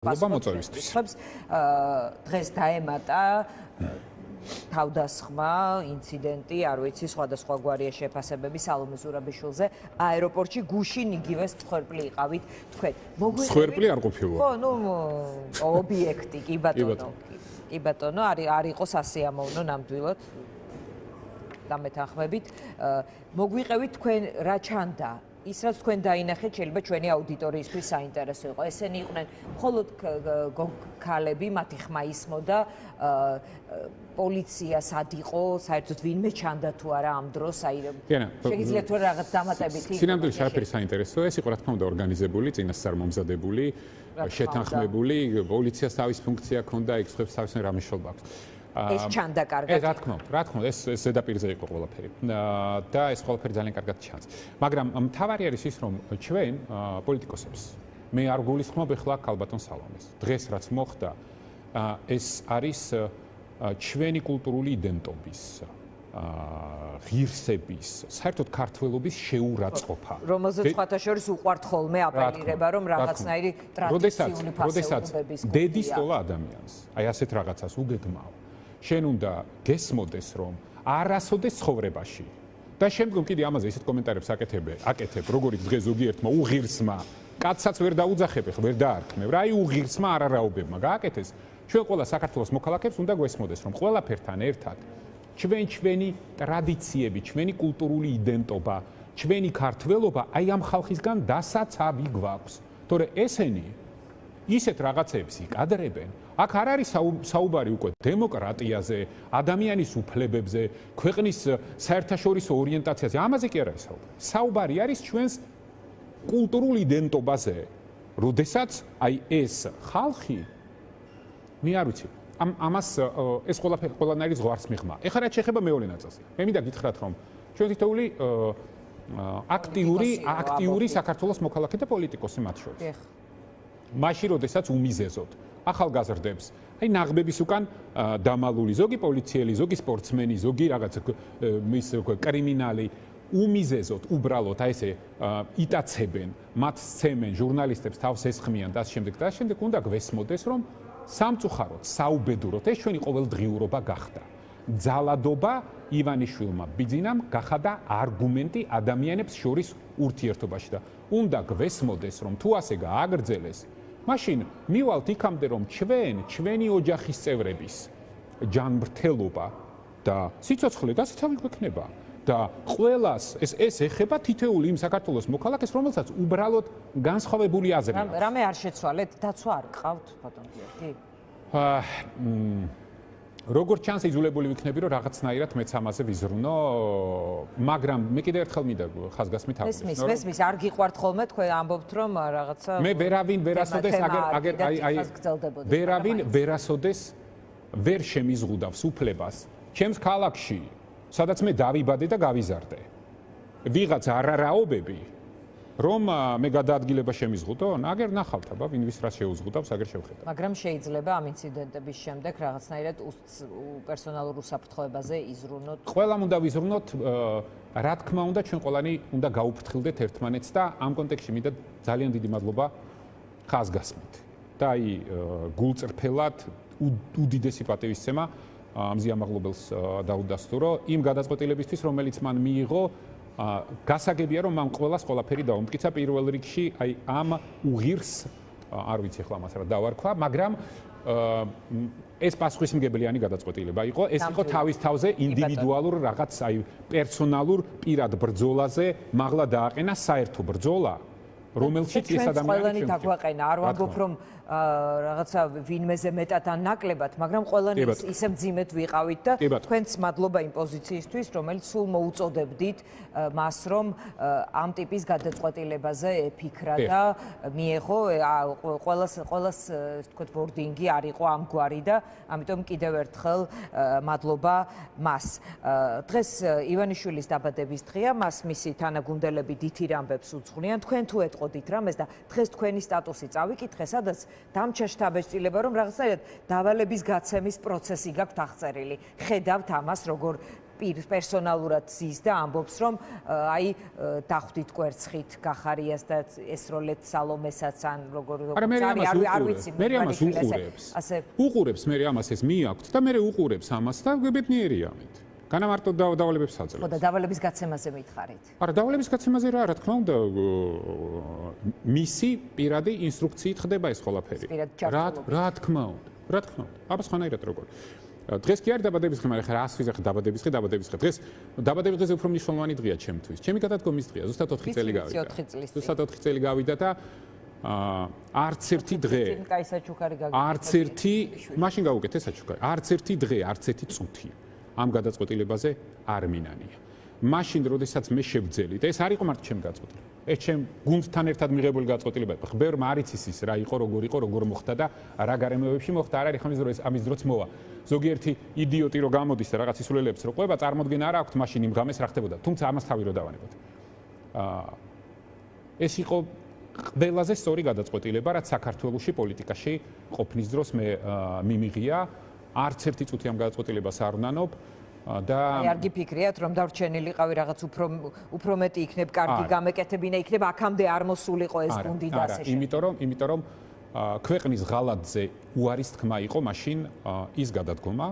დღეს დაემატა თავდასხმა ინციდენტი, არ ვიცი, სხვადასხვაგვარია შეფასებები სალომე ზურაბიშვილზე აეროპორტში გუშინ იგივეს მსხვერპლი იყავით თქვენ. მსხვერპლი არ ყოფილა. ხო, ნუ ობიექტი, კი ბატონო. კი ბატონო, არ იყო სასიამოვნო ნამდვილად. დამეთანხმებით. მოგვიყევით თქვენ რა ჩანდა? ის რაც თქვენ დაინახეთ, შეიძლება ჩვენი აუდიტორიისთვის საინტერესო იყო. ესენი იყვნენ მხოლოდ ქალები, მათი ხმა ისმოდა, პოლიცია სად იყო, საერთოდ ვინმე ჩანდა თუ არა ამ დროს, შეგიძლიათ თუ რაღაც დამატებითი. სინამდვილეში არაფერი საინტერესოა, ეს იყო რა თქმა უნდა ორგანიზებული, წინასწარ მომზადებული, შეთანხმებული, პოლიციას თავის ფუნქცია ჰქონდა, იქ სხვებს თავის რამე შობა აქვს. ეს ჩანდა კარგად. რა თქმა უნდა, ეს ზედაპირზე იყო ყველაფერი. და ეს ყველაფერი ძალიან კარგად ჩანს. მაგრამ მთავარი არის ის, რომ ჩვენ პოლიტიკოსებს მე არ გულისხმობ ახლა ქალბატონ სალომეს. დღეს რაც მოხდა, ეს არის ჩვენი კულტურული იდენტობის ღირსების, საერთოდ ქართველობის შეურაცხყოფა. რომელზეც სხვათა შორის უყვართ ხოლმე აპელირება, რომ რაღაცნაირი ტრადიციული ფასეულობების დედის ტოლა ადამიანს, აი ასეთ რაღაცას უგეგმავ. შენ უნდა გესმოდეს, რომ არასოდეს ცხოვრებაში და შემდგომ კიდე ამაზე ისეთ კომენტარებს აკეთებ, როგორც დღეს ზოგიერთმა უღირსმა კაცსაც ვერ დაუძახებ, ვერ დაარქმევ. რა აი უღირსმა არარაობებმა გააკეთეს. ჩვენ ყველა საქართველოს მოქალაქეებს უნდა გვესმოდეს, რომ ყველაფერთან ერთად ჩვენი ტრადიციები, ჩვენი კულტურული იდენტობა, ჩვენი ქართველობა აი ამ ხალხისგან დასაცავი გვაქვს. თორე ესენი ისეთ რაღაცებს იკადრებენ. აქ არ არის საუბარი უკვე დემოკრატიაზე, ადამიანის უფლებებზე, ქვეყნის საერთაშორისო ორიენტაციაზე. ამაზე კი არ არის საუბარი. საუბარი არის ჩვენს კულტურულ იდენტობაზე. როდესაც აი ეს ხალხი მე არ ვიცი, ამას ეს ყველაფერი ყველანაირი ზღვარს მიღმა. ეხლა რაც შეეხება მეორე ნაწილს. მე მინდა გითხრათ, რომ ჩვენ თითოეული აქტიური საქართველოს მოქალაქე და პოლიტიკოსი მათ შორის. მაშინ როდესაც უმიზეზოდ ახალგაზრდებს, აი ნაღმების უკან დამალული ზოგი პოლიციელი, ზოგი სპორტსმენი, ზოგი რაღაც მის კრიმინალი უმიზეზოდ უბრალოდ აი ესე იტაცებენ, მათ სცემენ, ჟურნალისტებს თავს ესხმიან და შემდეგ უნდა გვესმოდეს, რომ სამწუხაროდ, საუბედუროდ ეს ჩვენი ყოველდღიურობა გახდა. ძალადობა ივანიშვილმა ბიძინამ გახადა არგუმენტი ადამიანებს შორის ურთიერთობაში და უნდა გვესმოდეს, რომ თუ ასე გააგრძელეს, მაშინ მივალთ იქამდე, რომ ჩვენი ოჯახის წევრების ჯანმრთელობა და სიცოცხლე დასაცავი გვექნება და ყველას ეს ეხება თითოეული იმ საქართველოს მოქალაქეს, რომელსაც უბრალოდ განსხვავებული აზრი აქვს. რამე არ შეცვალეთ, დაცვა არ გყავთ, ბატონ გიორგი? როგორც ჩანს, იძულებული ვიქნები, რომ რაღაცნაირად მეც ამაზე ვიზრუნო, მაგრამ მე კიდევ ერთხელ მინდა ხაზგასმით აღვნიშნო. მესმის, არ გიყვართ ხოლმე თქვენ ამბობთ, რომ რაღაცა მე ვერავინ ვერ შემიზღუდავს უფლებას ჩემს ქალაქში, სადაც მე დავიბადე და გავიზარდე. ვიღაც არარაობები, რომ მე გადაადგილება შემიზღუდო, აგერ ნახავთ, აბა, ვინ ვის რა შეუზღუდავს, აგერ შევხედავ. მაგრამ შეიძლება ამ ინციდენტების შემდეგ რაღაცნაირად პერსონალურ უსაფრთხოებაზე იზრუნოთ. ყველამ უნდა ვიზრუნოთ, რა თქმა უნდა, ჩვენ ყველანი უნდა გაუფრთხილდეთ ერთმანეთს და ამ კონტექსტში მინდა ძალიან დიდი მადლობა ხაზგასმით. და აი გულწრფელად უდიდესი პატივისცემა მზიამაღლობელს დაუდასტურო იმ გადაწყვეტილებისთვის, რომელიც მან მიიღო. გასაგებია, რომ მან ყველაფერი დაუმტკიცა პირველ რიგში, აი ამ უღირს, არ ვიცი ახლა მას რა დავარქვა, მაგრამ ეს პასუხისმგებლიანი გადაწყვეტილება იყო, ეს იყო თავის თავზე ინდივიდუალურ რაღაც, აი პერსონალურ პირად ბრძოლაზე მაღლა დააყენა საერთო ბრძოლა, რომელშიც ეს ადამიანი ყველანი დაგვაყენა, არ ვამბობ, რომ რაღაცა ვინმეზე მეტად ან ნაკლებად, მაგრამ ყველანი ისე მძიმედ ვიყავით და თქვენც მადლობა იმ პოზიციისთვის, რომელიც სულ მოუწოდებდით მას, რომ ამ ტიპის გადაწყვეტილებაზე ეფიქრა და მიეღო, ყველას თქვათ ბორდინგი არ იყო ამგვარი და ამიტომ კიდევ ერთხელ მადლობა მას. დღეს ივანიშვილის დაბადების დღეა, მას მისი თანაგუნდელები დიდ ამბებს უძღვნიან. თქვენ თუ ეტყოდით რამეს და დღეს თქვენი სტატუსი წავიკითხე, სადაც დამჩა შთაბეჭდილება, რომ რაღაცნაირად დავალების გაცემის პროცესი გაქვთ აღწერილი. ხედავთ ამას, როგორ პერსონალურად ზის და ამბობს, რომ აი დახვდით კვერცხით გახარიას და ესროლეთ სალომესაც ან როგორ არ ვიცი. მე ამას უყურებს. უყურებს მე ამას ეს მიაქვთ და მე უყურებს ამას და გვებედნიერია ამით. განა მარტო დავალებებს აძლევს. ხო და დავალების გაცემაზე მითხარით. არა, დავალების გაცემაზე რა თქმა უნდა მისი პირადი ინსტრუქციით ხდება ეს ყველაფერი. რა თქმა უნდა. რა თქმა უნდა. აბა სხვანაირად როგორ. დღეს კი არ დაბადების დღე, მაგრამ ხა 100 ვიზახ დაბადების დღე. დღეს დაბადების დღეზე უფრო მნიშვნელოვანი დღეა ჩემთვის. ჩემი გადადგომის დღეა, ზუსტად 4 წელი გავიდა. ზუსტად 4 წელი გავიდა და არც ერთი დღე. არც ერთი, მაშინ გავუკეთე საჩუქარი. არც ერთი დღე, არც ერთი წუთი ამ გადაწყვეტილებაზე არ მინანია. მაშინ, როდესაც მე შევძელი და ეს არ იყო მარტო ჩემი გადაწყვეტილება. ეს ჩემ გუნდთან ერთად მიღებული გადაწყვეტილება. ხბერმა არ იცის ის რა იყო, როგორ მოხდა და რა გარემოებებში მოხდა. არ არის ხომ ის ამის დროც მოვა. ზოგიერთი იდიოტი რო გამოდის და რაღაც ისულელებს რო ყვება, წარმოდგენა არ აქვს მაშინ იმ ღამეს რა ხდებოდა. თუმცა ამას თავი რო დავანებოთ. ეს იყო ყველაზე სწორი გადაწყვეტილება, რაც საქართველოში პოლიტიკაში ყოფნის დროს მე მიმიღია. არც ერთი წუთი ამ გადაწყვეტილებას არ ვნანობ და არ გიფიქრიათ რომ დარჩენილიყავი რაღაც უფრო მეტი იქნებ, კარგი გამეკეთებინა იქნებ, აქამდე არ მოსულიყო ეს გუნდი და ასე შემდეგ. იმიტომ რომ ქვეყნის ღალატზე უარის თქმა იყო მაშინ ის გადადგომა,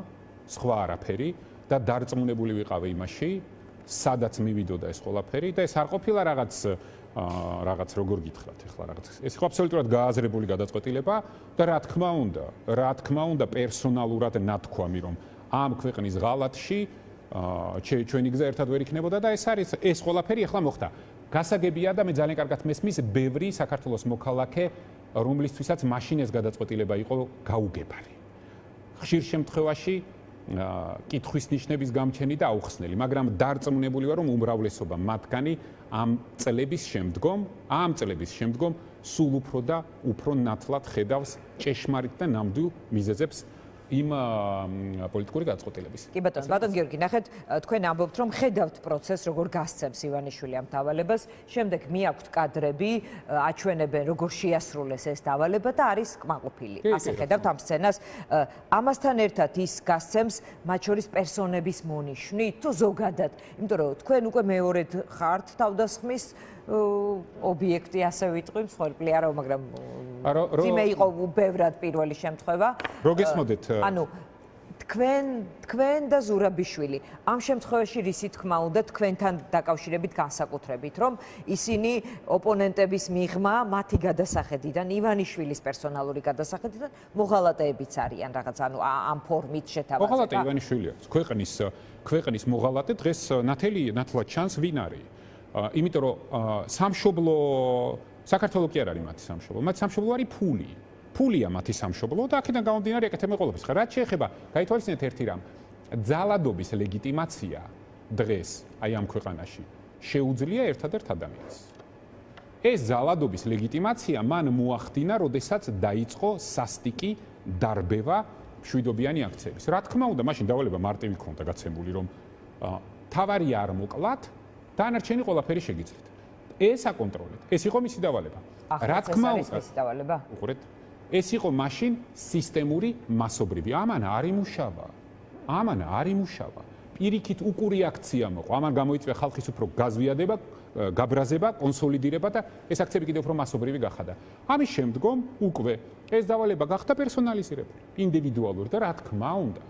სხვა არაფერი და დარწმუნებული ვიყავი იმაში, სადაც მივიდოდა ეს ყველაფერი და ეს არ ყოფილა რაღაც როგორ გითხრათ ახლა რაღაც ეს იყო აბსოლუტურად გააზრებული გადაწყვეტილება და რა თქმა უნდა პერსონალურად ნათქვამი რომ ამ ქვეყნის ღალატში ჩვენი გზა ერთად ვერ იქნებოდა და ეს ყველაფერი ახლა მოხდა. გასაგებია და მე ძალიან კარგად მესმის ბევრი საქართველოს მოქალაქე რომლისთვისაც მაშინ ეს გადაწყვეტილება იყო გაუგებარი. ხშირ შემთხვევაში კითხვის ნიშნების გამჩენი და აუხსნელი, მაგრამ დარწმუნებული ვარ რომ უმრავლესობა მათგანი ამ წლების შემდგომ სულ უფრო და უფრო ნათლად ხედავს ჭეშმარიტ და ნამდვილ მიზეზებს იმ პოლიტიკური გადაწყვეტილების. კი ბატონ გიორგი, ნახეთ, თქვენ ამბობთ რომ ხედავთ პროცესს, როგორ გასცემს ივანიშვილი ამ დავალებას, შემდეგ მიაქვთ კადრები, აჩვენებენ როგორ შეასრულეს ეს დავალება და არის კმაყოფილი. ასე ხედავთ ამ სცენას. ამასთან ერთად ის გასცემს მათ შორის პერსონების მონიშნით თუ ზოგადად, იმიტომ რომ თქვენ უკვე მეორედ ხართ თავდასხმის ობიექტი, ასე ვიტყვი, მსხვერპლი არა, მაგრამ ძიმე იყო ბევრად პირველი შემთხვევა. რო გესმოდეთ? ანუ თქვენ და ზურაბიშვილი ამ შემთხვევაში რისი თქმა უნდა თქვენთან დაკავშირებით განსაკუთრებით, რომ ისინი ოპონენტების მიღმა მათი გადასახედიდან, ივანიშვილის პერსონალური გადასახედიდან მოღალატეებიც არიან რაღაც, ანუ ამ ფორმით შეთავაზება. მოღალატე ივანიშვილია. ქვეყნის მოღალატე დღეს ნათლად ჩანს ვინ არის. იმიტომ რომ სამშობლო საქართველოს კი არ არის მათი სამშობლო. მათი სამშობლო არის ფული. ფულია მათი სამშობლო და აქედან გამომდინარე ეკეთებენ ყველაფერს. ხა რაც შეეხება, გაითვალისწინეთ ერთი რამ. ძალადობის ლეგიტიმაცია დღეს აი ამ ქვეყანაში შეუძლია ერთადერთ ადამიანს. ეს ძალადობის ლეგიტიმაცია მან მოახდინა, როდესაც დაიწყო სასტიკი დარბევა მშვიდობიანი აქციების. რა თქმა უნდა, მაშინ დავალება მარტივი ქონდა გაცემული, რომ თავარი არ მოკლათ, დანარჩენი ყველაფერი შეგიძლიათ. ეს აკონტროლეთ. ეს იყო მისი დავალება. რა თქმა უნდა, მისი დავალება. უყურეთ. ეს იყო მაშინ სისტემური მასობრივი. ამან არ იმუშავა. პირიქით უკური აქცია მოყვა. ამან გამოიწვია ხალხის უფრო გაზვიადება, გაბრაზება, კონსოლიდირება და ეს აქციები კიდევ უფრო მასობრივი გახადა. ამის შემდგომ უკვე ეს დავალება გახდა პერსონალიზირებული, ინდივიდუალური და რა თქმა უნდა.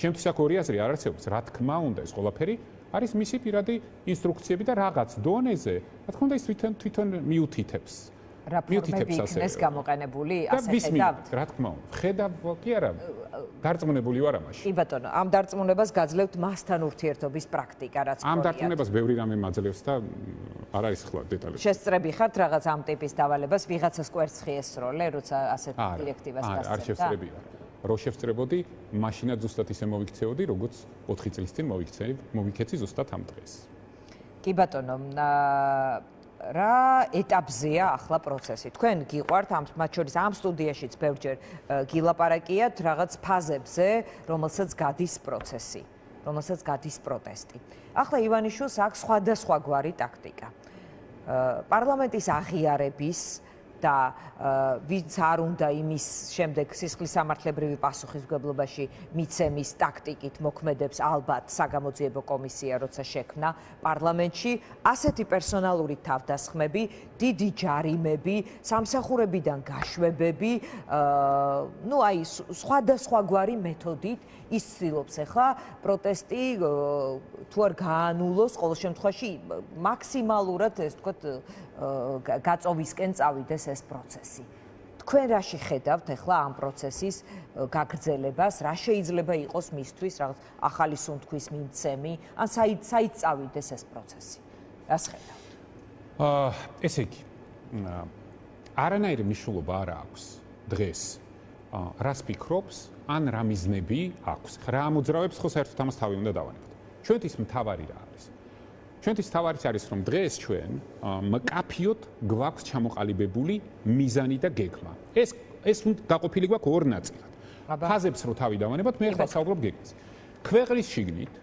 ჩემთვის აქ ორი აზრი არ არსებობს. რა თქმა უნდა, ეს ყველაფერი არის მისი პირადი ინსტრუქციები და რაღაც დონეზე, რა თქმა უნდა, ის თვითონ მიუთითებს. რა ფორმები იქნეს გამოყენებული, ასე ხედავთ? რა თქმა უნდა, ხედავ კი არა, დარწმუნებული ვარ ამაში. კი ბატონო, ამ დარწმუნებას გაძლევთ მასთან ურთიერთობის პრაქტიკა, რაც ამ დარწმუნებას ბევრი რამე მაძლევს და არ არის ახლა დეტალები. შესწრები ხართ რაღაც ამ ტიპის დავალებას, ვიღაცას კვერცხი ესროლე, როცა ასეთ დირექტივას გასცემთ? არ შევსწრები. რო შევსწრებოდი, მაშინაც ზუსტად ისე მოვიქცეოდი, როგორც 4 წლის წინ მოვიქეცი ზუსტად ამ დღეს. კი ბატონო, რა ეტაპზეა ახლა პროცესი? თქვენ გიყვართ მათ შორის ამ სტუდიაშიც ბევრჯერ გილაპარაკიათ რაღაც ფაზებზე, რომელსაც გადის პროცესი, რომელსაც გადის პროტესტი. ახლა ივანიშვილს აქვს სხვადასხვაგვარი ტაქტიკა. პარლამენტის აღიარების და ვინც არ უნდა იმის შემდეგ სისხლის სამართლებრივი პასუხისმგებლობაში მიცემის ტაქტიკით მოქმედებს ალბათ საგამოძიებო კომისია, როცა შექმნა პარლამენტში, ასეთი პერსონალური თავდასხმები, დიდი ჯარიმები, სამსახურებიდან გაშვებები, სხვადასხვაგვარი მეთოდით ის ცდილობს ახლა პროტესტი თუ არ გაანულოს, ყოველ შემთხვევაში მაქსიმალურად ეს ვთქვათ გაწოვისკენ წავიდეს ეს პროცესი. თქვენ რაში ხედავთ ახლა ამ პროცესის გაგრძელებას, რა შეიძლება იყოს მისთვის რაღაც ახალი სუნთქვის მიმცემი, ან საით წავიდეს ეს პროცესი? რას ხედავთ? ესე იგი, არანაირი მნიშვნელობა არ აქვს დღეს რას ფიქრობს, ან რა მიზნები აქვს. რა ამოძრავებს ხო საერთოდ ამას თავი უნდა დავანებოთ. ჩვენთვის მთავარი რა არის? ჩვენთვის მთავარი არის, რომ დღეს ჩვენ მკაფიოდ გვაქვს ჩამოყალიბებული მიზანი და გეგმა. ეს გაყოფილი გვაქვს ორ ნაწილად. ფაზებს რო თავი დავანებოთ, მე ახლა საუბრობ გეგმაზე. ქვეყნის შიგნით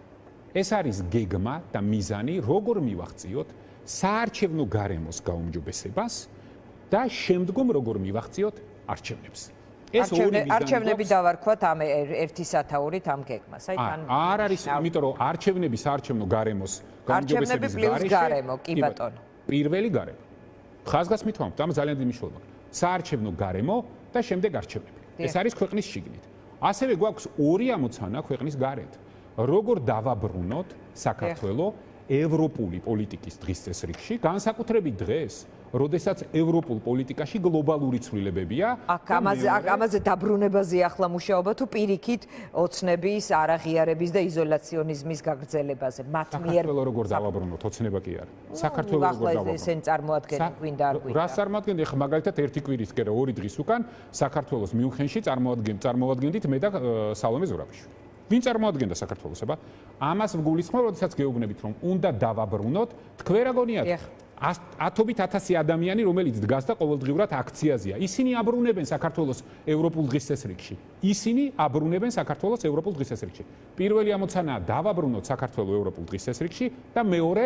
ეს არის გეგმა და მიზანი, როგორ მივახციოთ საარჩევნო გარემოს გაუმჯობესებას და შემდგომ როგორ მივახციოთ არჩევნებს. არჩევნები დავარქვათ ამ ერთი სათაურით ამ გეგმას. არ არის, იმიტომ რომ არჩევნები საარჩევნო გარემოს არჩევნები პლუს გარემო, კი ბატონო. პირველი გარემო. ხაზგასმით ვამბობთ, ამ ძალიან დიდი მნიშვნელობა. საარჩევნო გარემო და შემდეგ არჩევნები. ეს არის ქვეყნის შიგნით. ასევე გვაქვს ორი ამოცანა ქვეყნის გარეთ. როგორ დავაბრუნოთ საქართველოს ევროპული პოლიტიკის დღის წესრიგში, განსაკუთრებით დღეს, როდესაც ევროპულ პოლიტიკაში გლობალური ცვლილებებია. ამაზე დაბრუნებაზე ახლა მუშაობა თუ პირიქით ოცნების, არაღიარების და იზოლაციონიზმის გაგრძელებაზე მათ მიერ საქართველოს როგორ დავაბრუნოთ, ოცნება კი არა. საქართველოს როგორ დავაბრუნოთ. ესენ წარმოადგენთ გვინდა არ გვინდა. რას წარმოადგენთ? ეხლა მაგალითად ერთი კვირის კერა 2 დღის უკან საქართველოს მიუნხენში წარმოადგენდით მე და სალომე ზურაბიშვილი. ვინ წარმოადგენდა საქართველოს, აბა? ამას ვგულისხმობ, როდესაც გეუბნებით, რომ უნდა დავაბრუნოთ, თქვენ რა გონიათ? ათობით 1000 ადამიანი, რომელიც დგას და ყოველდღიურად აქციაზეა. ისინი აბრუნებენ საქართველოს ევროპულ დღის წესრიგში. ისინი აბრუნებენ საქართველოს ევროპულ დღის წესრიგში. პირველი ამოცანაა დავაბრუნოთ საქართველოს ევროპულ დღის წესრიგში და მეორე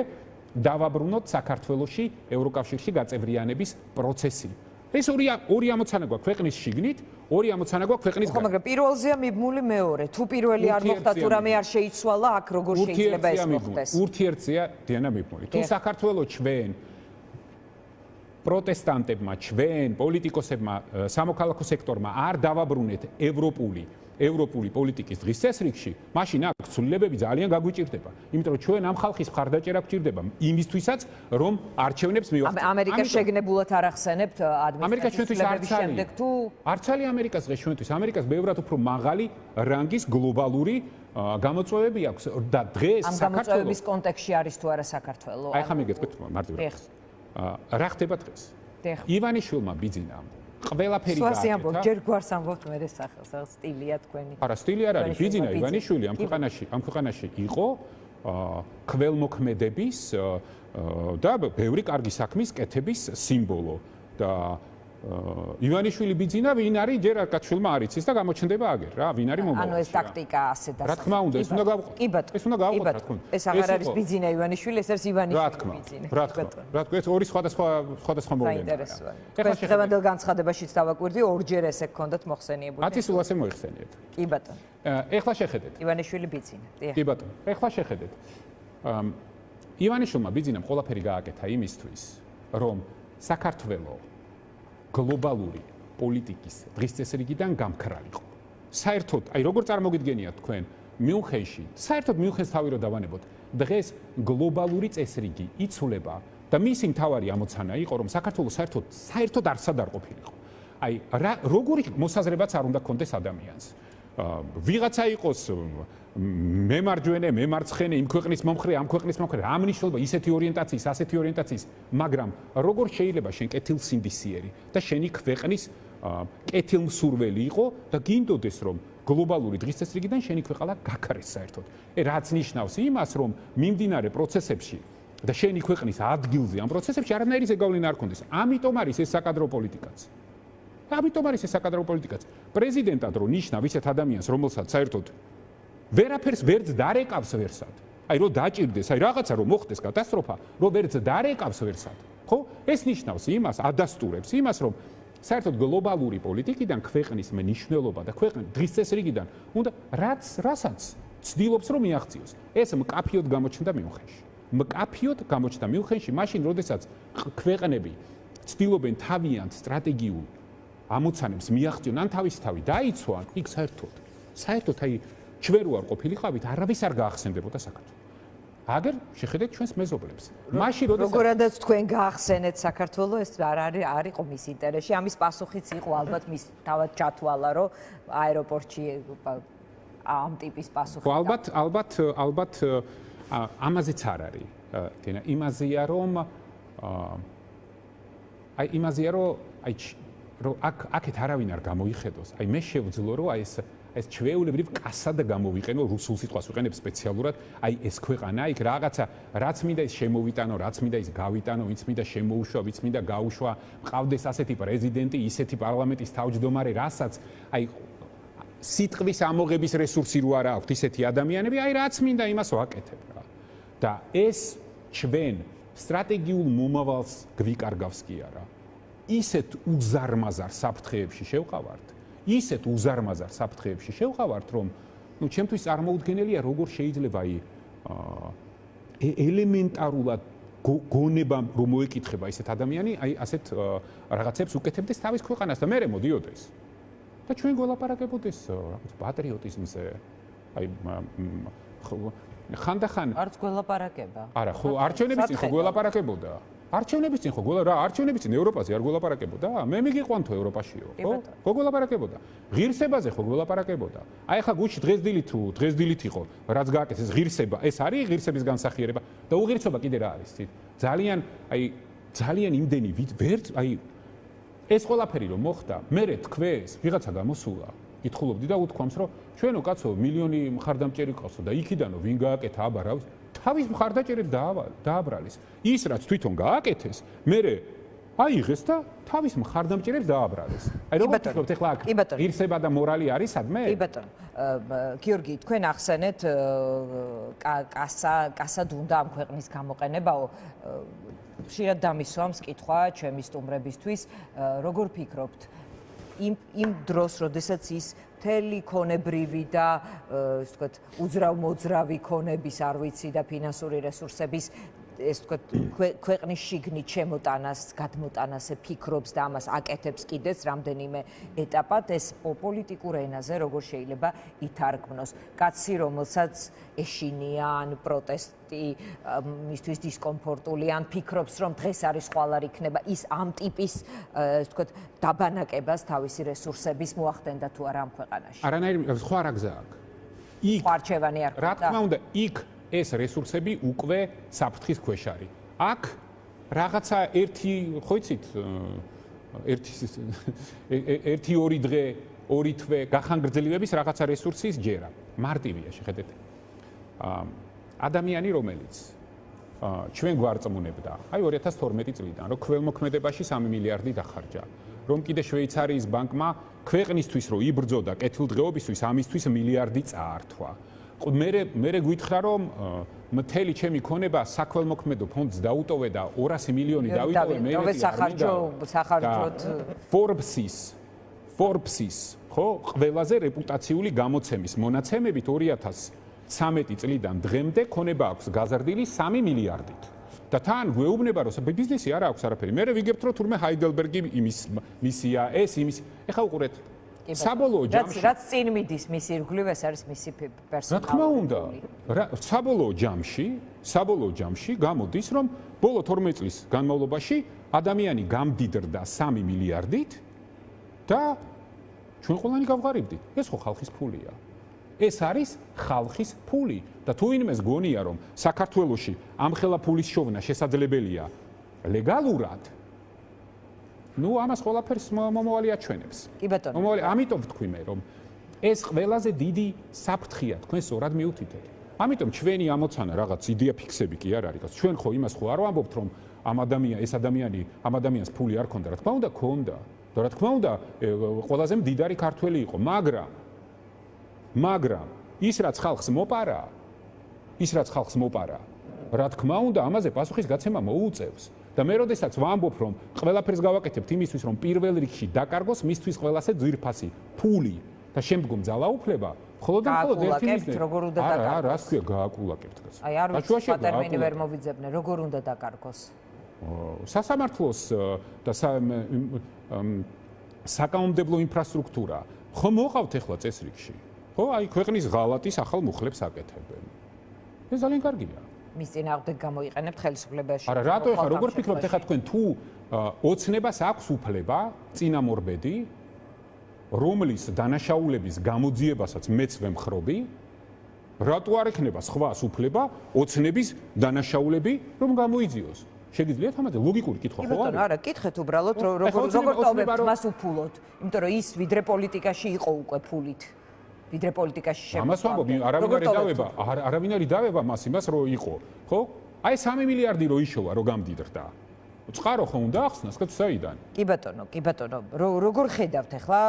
დავაბრუნოთ საქართველოში ევროკავშირში გაწევრიანების პროცესი. ეს ორი ამოცანა გვაქვს ქვეყნის შიგნით, ორი ამოცანა გვაქვს ქვეყნის გარეთ. ხო, მაგრამ პირველზეა მიბმული მეორე. თუ პირველი არ მოხდა, თუ რამე არ შეიცვალა, აქ როგორ შეიძლება ეს მოხდეს? ურთიერთია დიანა მიბმული. თუ საქართველოს ჩვენ პროტესტანტებმა, ჩვენ პოლიტიკოსებმა, სამოქალაქო სექტორმა არ დავაბრუნეთ ევროპული პოლიტიკის დღის წესრიგში, მაშინ აქ ცვლილებები ძალიან გაგვიჭირდება. იმიტომ რომ ჩვენ ამ ხალხის მხარდაჭერა გვჭირდება იმისთვისაც, რომ არჩევნებს მივახცევთ. ამერიკას შეგნებულად არ ახსენებთ ადმინისტრაციის ცვლილებების შემდეგ თუ არც არის ამერიკას დღეს ჩვენთვის. ამერიკას ბევრად უფრო მაღალი რანგის გლობალური გამოწვევები აქვს და დღეს ამ გამოწვევების კონტექსტში არის თუ არა საქართველო? აი ხა მიგეთქვით მარტივად. რა ხდება დღეს? ივანიშვილმა ბიძინამ ყველაფერი გააკეთა. სვასი ამბობ, ჯერ გვარს ამბობთ მე ეს სახელს, სტილია თქვენი. არა, სტილი არ არის, ბიძინა ივანიშვილი ამ ქვეყანაში იყო ქველმოქმედების და ბევრი კარგი საქმის კეთების სიმბოლო და ივანიშვილი ბიძინა ვინ არის ჯერ არ კაცშვილმა არ იცის და გამოჩნდება აგერ რა ვინ არის მომავალში. ანუ ეს ტაქტიკა ასე და რა თქმა უნდა ეს უნდა გავყოთ. ეს უნდა გავყოთ რა თქმა უნდა. ეს აღარ არის ბიძინა ივანიშვილი, ეს არის ივანიშვილი ბიძინა. რა თქმა ეს ორი სხვადასხვა მოვლენაა. დღევანდელ განცხადებაშიც დავაკვირდი ორჯერ ესე გქონდათ მოხსენიებული. 10 სულ ასე მოიხსენიეთ. კი ბატონო. ეხლა შეხედეთ. ივანიშვილი ბიძინა. კი ბატონო. ეხლა შეხედეთ. ივანიშვილმა ბიძინამ ყველაფერი გააკეთა იმისთვის, რომ საქართველოს გლობალური პოლიტიკის დღის წესრიგიდან გამქრალიყო. საერთოდ, აი როგორ წარმოგიდგენიათ თქვენ მიუნხენში, საერთოდ მიუნხენს თავი რო დავანებოთ, დღეს გლობალური წესრიგი იცვლება და მისი მთავარი ამოცანა იყო, რომ საქართველოს საერთოდ არსად არ ყოფილიყო. აი როგორი მოსაზრებაც არ უნდა ქონდეს ადამიანს. ვიღაცა იყოს მემარჯვენე, მემარცხენე, იმ ქვეყნის მომხრე, ამ ქვეყნის მომხრე, ამ მნიშვნელობა ისეთი ორიენტაციის, ასეთი ორიენტაციის, მაგრამ როგორ შეიძლება შენ კეთილსინდისიერი და შენი ქვეყნის კეთილმსურველი იყო და გინდოდეს რომ გლობალური დღის წესრიგიდან შენი ქვეყანა გაქარეს საერთოდ. რაც ნიშნავს იმას, რომ მიმდინარე პროცესებში და შენი ქვეყნის ადგილზე ამ პროცესებში არანაირი ზეგავლენა არ ქონდეს. ამიტომ არის ეს საკადრო პოლიტიკაც. ამიტომ არის ეს საკადრო პოლიტიკაც. პრეზიდენტად რო ნიშნავ ისეთ ადამიანს, რომელსაც საერთოდ ვერაფერს ვერც დარეკავს ვერსად. აი რო დაჭირდეს, აი რაღაცა რო მოხდეს კატასტროფა, რო ვერც დარეკავს ვერსად. ხო? ეს ნიშნავს იმას, ადასტურებს იმას, რომ საერთოდ გლობალური პოლიტიკიდან ქვეყნის მნიშვნელობა და ქვეყნის დღის წესრიგიდან უნდა რასაც ცდილობს რომ მიაღწიოს. ეს მკაფიოდ გამოჩნდა მიუნხენში. მკაფიოდ გამოჩნდა მიუნხენში, მაშინ როდესაც ქვეყნები ცდილობენ თავიანთ სტრატეგიულ ამოცანებს მიაღწიონ, ან თავის თავი დაიცვან, იქ საერთოდ აი ჩვენ რო არ ყოფილიყავით, არავის არ გაახსენდებოდა საქართველოს. აგერ შეხედეთ ჩვენს მეზობლებს. მაშინ როდესაც როგორადაც თქვენ გაახსენეთ საქართველოს, ეს არ იყო მის ინტერესში. ამის პასუხიც იყო ალბათ მის თავად ჩათვალა, რომ აეროპორტში ამ ტიპის პასუხი. ალბათ ამაზეც არ არის. თენა იმაზეა რომ რომ აქეთ არავინ არ გამოიხედოს. აი მე შევძლო რომ ეს ჩვეულებრივ კასად გამოვიყენო, რუსულ სიტყვას ვიყენებ სპეციალურად, აი ეს ქვეყანა, იქ რაღაცა, რაც მინდა ის შემოვიტანო, რაც მინდა ის გავიტანო, ვინც მინდა შემოუშვა, ვინც მინდა გაუშვა, მყავდეს ასეთი პრეზიდენტი, ისეთი პარლამენტის თავმჯდომარე, რასაც აი სიტყვის ამოღების რესურსი რო არ აქვს ისეთი ადამიანები, აი რაც მინდა იმას ვაკეთებ რა. და ეს ჩვენ სტრატეგიულ მომავალს გვიკარგავს კი არა. ისეთ უზარმაზარ საფრთხეებში შევყავართ, რომ ნუ ჩემთვის წარმოუდგენელია როგორ შეიძლება აი ელემენტარულად გონებამ რომ მოეკითხება ისეთ ადამიანი, აი ასეთ რაღაცებს უკეთებდეს თავის ქვეყანას და მერე მოდიოდეს. და ჩვენ გველაპარაკებოდეს რაღაც პატრიოტიზმზე. აი ხანდახან არც გველაპარაკება. არა, ხო, არჩევნების წინ ხო გველაპარაკებოდა. არჩევნების წინ ხო არჩევნების წინ ევროპაზე არ გველაპარაკებოდა? მე მიგიყვანთო ევროპაშიო, ხო? ხო გველაპარაკებოდა. ღირსებაზე ხო გველაპარაკებოდა. აი ხა გუში დღესდილით იყო, რაც გააკეთეს ღირსება, ეს არის ღირსების განსახიერება და უღირსობა კიდე რა არის? ძალიან იმდენი აი ეს ყველაფერი რომ მოხდა, მერე თქვეს, ვიღაცა გამოსულა, კითხულობდი და უთქვამს, რომ ჩვენო კაცო, მილიონი მხარდამჭერი ყავსო და იქიდანო ვინ გააკეთა აბა რა ვიცი, თავის მხარდაჭერებს დააბრალის. ის რაც თვითონ გააკეთეს, მერე აიღეს და თავის მხარდამჭერებს დააბრალეს. აი როგორ ვთქვით, ეხლა აქ ღირსება და მორალი არის სადმე? კი ბატონო. გიორგი, თქვენ ახსენეთ კასად უნდა ამ ქვეყნის გამოყენებაო. ხშირად დამისვამს კითხვა ჩემი სტუმრებისთვის, როგორ ფიქრობთ იმ დროს, როდესაც ის მთელი ქონებრივი და ესე ვთქვათ, უძრავ-მოძრავი ქონების, არ ვიცი, და ფინანსური რესურსების ესე ვთქვათ, ქვეყნის შიგნით შემოტანას, გადმოტანას ფიქრობს და ამას აკეთებს კიდეც რამდენიმე ეტაპად, ეს პოლიტიკურ ენაზე როგორ შეიძლება ითარგმნოს. კაცი, რომელსაც ეშინია ან პროტესტი მისთვის დისკომფორტული, ან ფიქრობს, რომ დღეს არის ხვალ არ იქნება, ის ამ ტიპის ესე ვთქვათ, დაბანაკებას თავისი რესურსების მოახდენდა თუ არა ამ ქვეყანაში. არანაირი სხვა რა გზა აქვს. იქ არჩევანი არ რა თქმა უნდა, იქ ეს რესურსები უკვე საფრთხის ქვეშ არის. აქ რაღაცა ხო იცით, ერთი-ორი დღე, ორი თვე გახანგრძლივების რაღაცა რესურსის ჯერა. მარტივია, შეხედეთ. ადამიანი, რომელიც ჩვენ გვარწმუნებდა, აი 2012 წლიდან, რომ ქველმოქმედებაში 3 მილიარდი დახარჯა. რომ კიდე შვეიცარიის ბანკმა ქვეყნისთვის რო იბრძოდა კეთილდღეობისთვის, ამისთვის მილიარდი წაართვა. მე გვითხრა რომ მთელი ჩემი ქონება საქველმოქმედო ფონდს დაუტოვე და 200 მილიონი დავიტოვე მე სახარჯოთ Forbes-ის ხო ყველაზე რეპუტაციული გამოცემის მონაცემებით 2013 წლიდან დღემდე ქონება აქვს გაზრდილი 3 მილიარდით. და თან გვეუბნება რომ ბიზნესი არ აქვს არაფერი. მე ვიგებთ რომ თურმე ჰაიდელბერგი მისია, ეს იმის. ეხლა უყურეთ საბოლოო ჯამში რაც წინ მიდის მის ირგვლივ ეს არის მისი პერსონალური. რა თქმა უნდა, საბოლოო ჯამში გამოდის რომ ბოლო 12 წლის განმავლობაში ადამიანი გამდიდრდა 3 მილიარდით და ჩვენ ყველანი გავღარიბდით. ეს ხო ხალხის ფულია. ეს არის ხალხის ფული და თუ ვინმეს გონია რომ საქართველოში ამხელა ფულის შოვნა შესაძლებელია ლეგალურად, ნუ ამას ყველაფერს მომავალი აჩვენებს. კი ბატონო. ამიტომ ვთქვი მე რომ ეს ყველაზე დიდი საფრთხეა, თქვენ სწორად მიუთითეთ. ამიტომ ჩვენი ამოცანა რაღაც იდეა ფიქსები კი არ არის. ჩვენ ხო იმას ხო არ ვამბობთ რომ ამ ადამიანს ფული არ ქონდა, რა თქმა უნდა ქონდა. და რა თქმა უნდა ყველაზე მდიდარი ქართველი იყო, მაგრამ ის რაც ხალხს მოპარა, რა თქმა უნდა ამაზე პასუხის გაცემა მოუწევს. და მე როდესაც ვამბობ, რომ ყველაფერს გავაკეთებთ იმისთვის, რომ პირველ რიგში დაკარგოს მისთვის ყველასე ძვირფასი ფული და შემდგომ ძალაუფლება, მხოლოდ და მხოლოდ ერთი მიზნით. როგორ უნდა დაკარგოს? არა, რას ქვია გააკულაკებთ? აი არ ვიცი, ტერმინი ვერ მოვიძებნე, როგორ უნდა დაკარგოს? სასამართლოს და საკანონმდებლო ინფრასტრუქტურა ხომ მოყავთ ახლა წესრიგში? ხო, აი ქვეყნის ღალატის ახალ მუხლებს აკეთებენ. ეს ძალიან კარგია. მის წინააღმდეგ გამოიყენებთ ხელისუფლებაში. არა, რატო ახლა როგორ ფიქრობთ ახლა თქვენ თუ ოცნებას აქვს უფლება წინამორბედი, რომლის დანაშაულების გამოძიებასაც მეც ვემხრობი, რატო არ ექნება სხვას უფლება ოცნების დანაშაულები რომ გამოიძიოს? შეგიძლიათ ამაზე ლოგიკური კითხვა ხო არის? არა, კითხეთ უბრალოდ როგორ ტოვებთ მას უფულოდ, იმიტომ რომ ის ვიდრე პოლიტიკაში იყო უკვე ფულით. ვიდრე პოლიტიკაში შემოგვიდა. ამას ვამბობ, არავინ არ იდავება მას იმას რომ იყო, ხო? აი 3 მილიარდი რო იშოვა, რო გამდიდრდა. წყარო ხო უნდა ახსნას, ხო საიდან? კი ბატონო, როგორ ხედავთ ახლა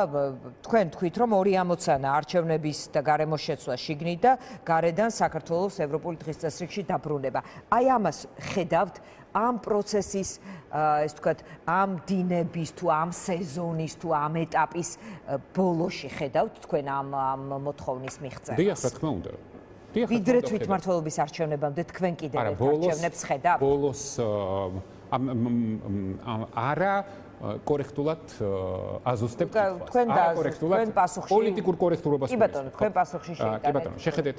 თქვენ თქვით რომ 260 არჩევნების და გარემოს შეცვლა შიგნით და გარედან საქართველოს ევროპული დღის წესრიგში დაბრუნება. აი ამას ხედავთ ამ პროცესის, ეს თქვათ, ამ დინების თუ ამ სეზონის თუ ამ ეტაპის ბოლოში ხედავთ თქვენ ამ მოთხოვნის მიღწევას? დიახ, რა თქმა უნდა. ვიდრე თვითმმართველობის არჩევნებამდე თქვენ კიდევ ერთ არჩევნებს ხედავთ? ბოლოს არა კორექტულად აზუსტებ კითხვას. თქვენ პასუხში პოლიტიკურ კორექტულობას. კი ბატონო, თქვენ პასუხში შეიტანეთ. კი ბატონო, შეხედეთ.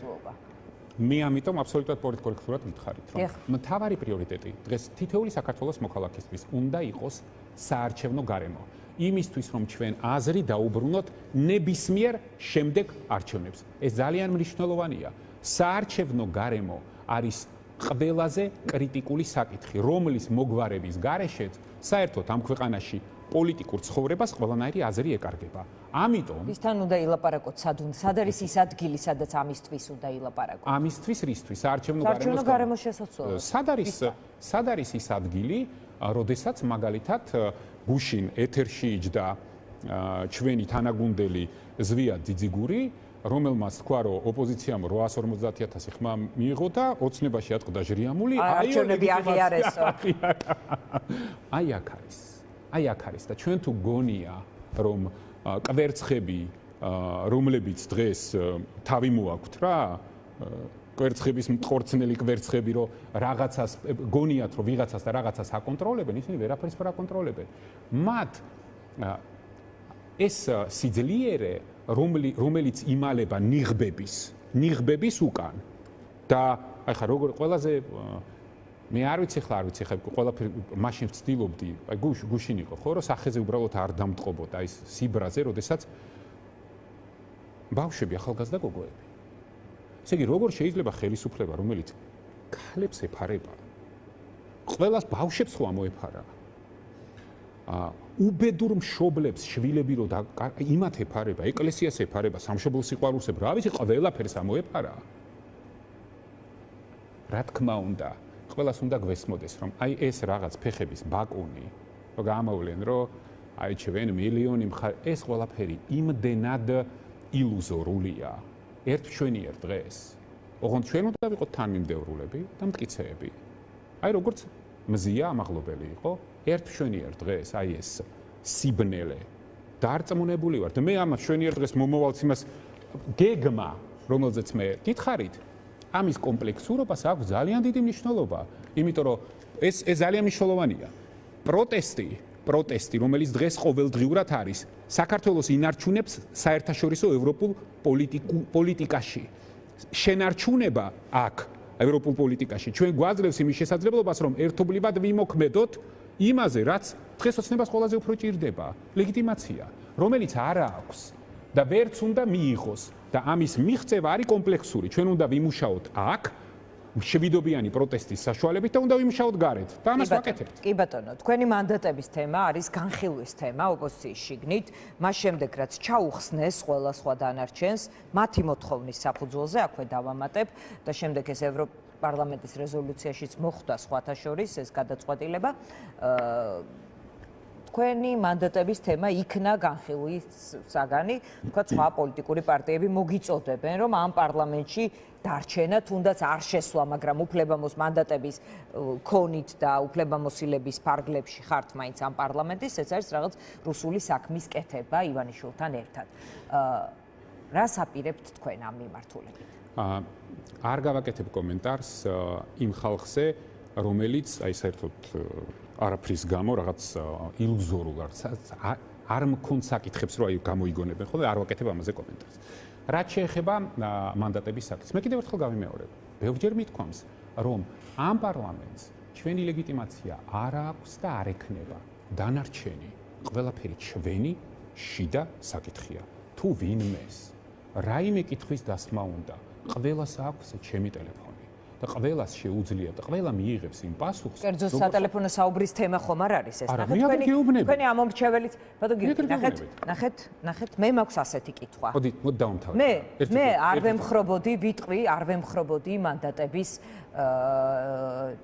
მე ამიტომ აბსოლუტურად პოლიტკორექტულად მითხარით, რომ მთავარი პრიორიტეტი დღეს თითოეული საქართველოს მოქალაქისთვის უნდა იყოს საარჩევნო გარემო. იმისთვის, რომ ჩვენ აზრი დაუბრუნოთ ნებისმიერ შემდეგ არჩევნებს. ეს ძალიან მნიშვნელოვანია. საარჩევნო გარემო არის ყველაზე კრიტიკული საკითხი, რომლის მოგვარების გარეშეც საერთოდ ამ ქვეყანაში პოლიტიკურ ცხოვრებას ყველანაირი აზრი ეკარგება. ამიტომ ვისთან უნდა ილაპარაკოთ, სად არის ის ადგილი, სადაც ამისთვის უნდა ილაპარაკოთ? ამისთვის რისთვის? საარჩევნო გარემოს შესაძლებლობა. სად არის ის ადგილი, როდესაც მაგალითად გუშინ ეთერში იჯდა ჩვენი თანაგუნდელი ზვია ძიძიგური, რომელმაც თქვა, რომ ოპოზიციამ 850,000 ხმა მიიღო და ოცნებაში ატყდა ჟრიამული, არჩევნები აღიარესო. აი აქ არის და ჩვენ თუ გონია, რომ კვერცხები, რომლებიც დღეს თავი მოაქვთ რა, კვერცხების მტყორცნელი კვერცხები, რომ რაღაცას გონიათ, რომ ვიღაცას და რაღაცას აკონტროლებენ, ისინი ვერაფერს ვერ აკონტროლებენ. მათ ეს სიძლიერე, რომელიც იმალება ნიღბების უკან და აი ხა როგორ ყველაზე მე არ ვიცი ხა ყველაფერი მაშინ ვცდილობდი, აი გუშინ იყო ხო, რომ სახეზე უბრალოდ არ დამტყობოდა ის სიბრაზე, როდესაც ბავშვები, ახალგაზრდა გოგოები. ესე იგი, როგორ შეიძლება ხელისუფლება, რომელიც ქალებს ეფარება, ყველას ბავშვებს ხო ამოეფარა? უბედურ მშობლებს შვილები რო იმათ ეფარება, ეკლესიას ეფარება, სამშობლო სიყვარულს ეფარება, რა ვიცი, ყველაფერს ამოეფარა. რა თქმა უნდა, ყველას უნდა გვესმოდეს, რომ აი ეს რაღაც ფეხების ბაკუნი, რო გამავლენ, რომ აი ჩვენ მილიონი ეს ყველაფერი იმდენად ილუზორულია. ერთ ჩვენიერ დღეს. ოღონდ ჩვენ უნდა ვიყოთ თანმიმდევრულები და მტკიცეები. აი როგორც მზია ამაღლობელი იყო, ერთ ჩვენიერ დღეს, აი ეს სიბნელე დარწმუნებული ვარ და მე ამ ჩვენიერ დღეს მომავალს იმას გეგმა, რომელზეც მე გითხარით, ამის კომპლექსურობას აქვს ძალიან დიდი მნიშვნელობა, იმიტომ რომ ეს ძალიან მნიშვნელოვანია. პროტესტი, რომელიც დღეს ყოველდღიურად არის, საქართველოს ინარჩუნებს საერთაშორისო ევროპულ პოლიტიკაში. შენარჩუნება აქ ევროპულ პოლიტიკაში ჩვენ გვაძლევს იმის შესაძლებლობას, რომ ერთობლივად ვიმოქმედოთ იმაზე, რაც დღეს ოცნებას ყველაზე უფრო ჭირდება, ლეგიტიმაცია, რომელიც არ აქვს და ვერც უნდა მიიღოს და ამის მიღწევა არის კომპლექსური. ჩვენ უნდა ვიმუშაოთ აქ შვიდობიანი პროტესტის საშუალებით და უნდა ვიმუშაოთ გარეთ და ამას ვაკეთებთ. კი ბატონო, თქვენი მანდატების თემა არის განხილვის თემა ოპოზიციის შიგნით, მას შემდეგ რაც ჩაუხსნეს ყველა სხვა დანარჩენს, მათი მოთხოვნის საფუძველზე აქვე დავამატებ და შემდეგ ეს ევროპარლამენტის რეზოლუციაშიც მოხვდა სხვათა შორის ეს გადაწყვეტილება. თქვენი მანდატების თემა იქნა განხილვის საგანი, თქვა სხვა პოლიტიკური პარტიები მოგიწოდებენ, რომ ამ პარლამენტში დარჩენა, თუნდაც არ შესვლა, მაგრამ უფლებამოს მანდატების ქონით და უფლებამოსილების ფარგლებში ხართ მაინც ამ პარლამენტის, ეს არის რაღაც რუსული საქმის კეთება ივანიშვილთან ერთად. რას აპირებთ თქვენ ამ მიმართულებით? არ გავაკეთებ კომენტარს იმ ხალხზე, რომელიც აი საერთოდ არაფრის გამო რაღაც ილუზორულ არ მქონს საკითხებს, რომ აი გამოიგონებენ ხოლმე, არ ვაკეთებ ამაზე კომენტარს. რაც შეეხება მანდატების საკითხს, მე კიდევ ერთხელ გავიმეორებ. ბევრჯერ მithქვამს, რომ ამ პარლამენტს ჩვენი ლეგიტიმაცია არ აქვს და არ ექნება. დანარჩენი ყველაფერი ჩვენი შიდა საკითხია. თუ ვინმეს რაიმე კითხვის დასმა უნდა, ყველას აქვს ჩემი ტელეფონი. და ყველას შეუძლია და ყველა მიიღებს იმ პასუხს. კერძო სატელეფონო საუბრის თემა ხომ არ არის ეს? თქვენი ამომრჩეველიც, ნახეთ, მე მაქვს ასეთი კითხვა. მოდი დავამთავრე. მე არ ვემხრობოდი, ვიტყვი, არ ვემხრობოდი მანდატების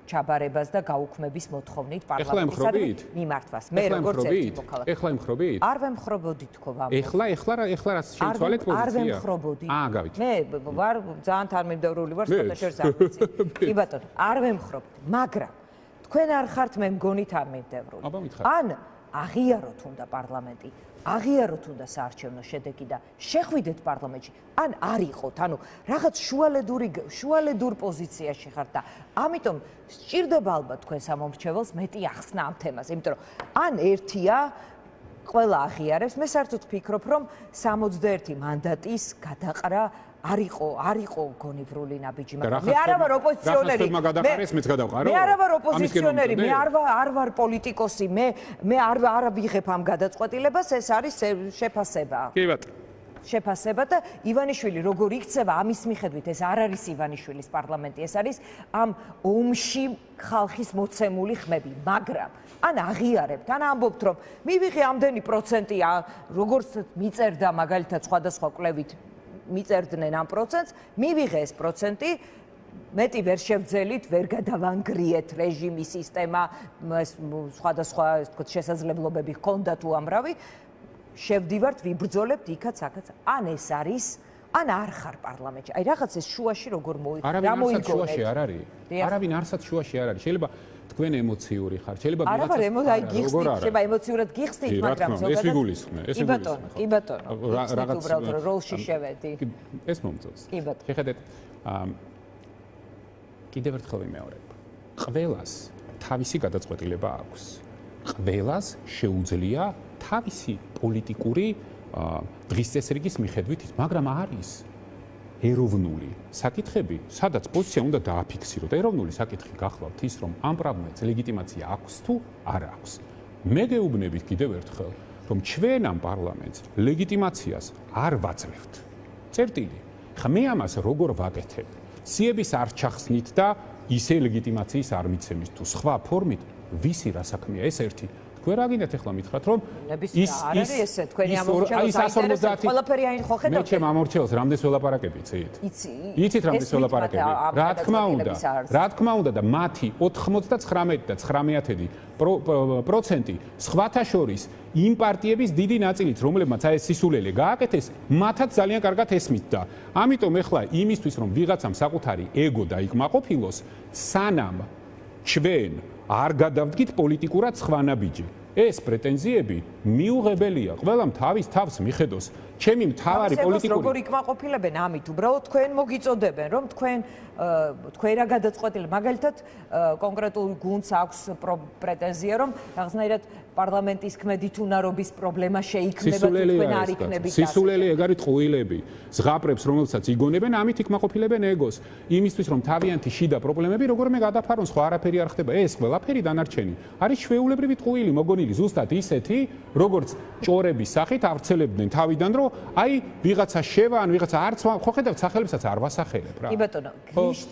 ჩაბარებას და გაუქმების მოთხოვნით პარლამენტის მიმართვას. მე როგორც ერთი მოქალაქე. ეხლა ემხრობით? არ ვემხრობოდი თქვა. ეხლა რაც შეიცვალეთ პოზიცია. არ ვემხრობოდი. გავით. მე ვარ ძალიან თარმიმდევრული ვარ, სპეციალისტ არ ვიცი. კი ბატონო, არ ვემხრობდი, მაგრამ თქვენ არ ხართ მე მგონი თარმიმდევრული. ან აღიაროთ უნდა პარლამენტი, აღიაროთ უნდა საარჩევნო შედეგი და შეხვიდეთ პარლამენტში, ან არ იყოთ, ანუ რაღაც შუალედურ პოზიციაში ხართ და ამიტომ სჭირდება ალბათ თქვენ სამომრჩეველს მეტი ახსნა ამ თემაზე, იმიტომ რომ ან ერთია ყველა აღიარებს, მე საერთოდ ვფიქრობ, რომ 61 მანდატის გადაყრა არ იყო გონივრული ნაბიჯი, მაგრამ მე არა ვარ ოპოზიციონერი. მე არა ვარ ოპოზიციონერი, მე არ ვარ პოლიტიკოსი, მე არ ვიღებ ამ გადაწყვეტილებას, ეს არის შეფასება. კი ბატონო. შეფასება და ივანიშვილი როგორ იქცევა ამის მიხედვით ეს არ არის ივანიშვილის პარლამენტი, ეს არის ამ ომში ხალხის მოცემული ხმები, მაგრამ ან აღიარებთ, ან ამბობთ, რომ მივიღე ამდენი პროცენტი, როგორც მიწერდა მაგალითად სხვადასხვა კვლევით მიწერდნენ ამ პროცენტს, მივიღე ეს პროცენტი, მეტი ვერ შევძელით, ვერ გადავანგრიეთ რეჟიმი, სისტემა, სხვადასხვა შესაძლებლობები ჰქონდა თუ ამრავი, შევდივართ, ვიბრძოლებთ იქაც, აქაც, ან ეს არის, ან არ ხარ პარლამენტში. აი რაღაც ეს შუაში როგორ გამოიგონეთ. შუაში არ არის. არავინ არსად შუაში არ არის. შეიძლება თქვენ ემოციური ხარ, შეიძლება არა ვარ შეიძლება ემოციურად გიხსნით, მაგრამ ზოგადად ეს ვიგულისხმე, ეს ვიგულისხმე. კი ბატონო, რაღაც უბრალოდ როლში შევედი. ეს მომწონს. კი ბატონო. შეხედეთ, კიდევ ერთხელ ვიმეორებ. ყველას თავისი გადაწყვეტილება აქვს. ყველას შეუძლია თავისი პოლიტიკური დღის წესრიგის მიხედვით, მაგრამ არის ეროვნული საკითხები, სადაც პოზიცია უნდა დააფიქსიროთ. ეროვნული საკითხი გახლავთ ის, რომ ამ პრობლემას ლეგიტიმაცია აქვს თუ არ აქვს. მე გეუბნებით კიდევ ერთხელ, რომ ჩვენ ამ პარლამენტს ლეგიტიმაციას არ ვაძლევთ. წერტილი. ხა მე ამას როგორ ვაკეთებ? სიების არჩახსნით და ისე ლეგიტიმაციის არ მიცემის თუ სხვა ფორმით, ვისი რა საქმეა ეს ერთი. თქვენ რა გინდათ ახლა მითხრათ რომ ის ესე თქვენი ამორჩეველს აინტერესებს ყველაფერი აინ ხო ხედავთ? მე ჩემ ამორჩეველს რამდენს ველაპარაკებით, იცით რამდენს ველაპარაკები? რა თქმა უნდა და მათი 99 და 9% სხვათა შორის იმ პარტიების დიდი ნაწილით, რომლებმაც აი ეს სისულელე გააკეთეს, მათაც ძალიან კარგად ესმით და ამიტომ ახლა იმისთვის რომ ვიღაცამ საკუთარი ეგო დაიკმაყოფილოს, სანამ ჩვენ არ გადავდგით პოლიტიკურად სხვანაბიჯი. ეს პრეტენზიები მიუღებელია. ყველამ თავის თავს მიხედოს. ჩემი მთავარი პოლიტიკური როგორ იკმაყოფილებენ ამით? უბრალოდ თქვენ მოგიწოდებენ, რომ თქვენ რა გადაწყვეტილება, მაგალითად კონკრეტულ გუნდს აქვს პრეტენზია, რომ რაღაცნაირად პარლამენტის ქმედით უნარობის პრობლემა შეიქმნება, თქვენ არ იქნებით. სისულელი ეგ არის ყუილები. ზღაპრებს, რომელსაც იგონებენ, ამით იკმაყოფილებენ ეგოს. იმისთვის, რომ თავიანთი შიდა პრობლემები როგორმე გადაფარონ, სხვა არაფერი არ ხდება. ეს ყველაფერი დანარჩენი არის ჩვეულებრივი ყუილი, მოგონილი ზუსტად ისეთი, როგორც ჭორების სახით ავრცელებდნენ თავიდან, რომ აი ვიღაცა შევა, ან ვიღაცა არც ხო ხედავთ სახელებსაც არ ვასახელებ რა. კი ბატონო,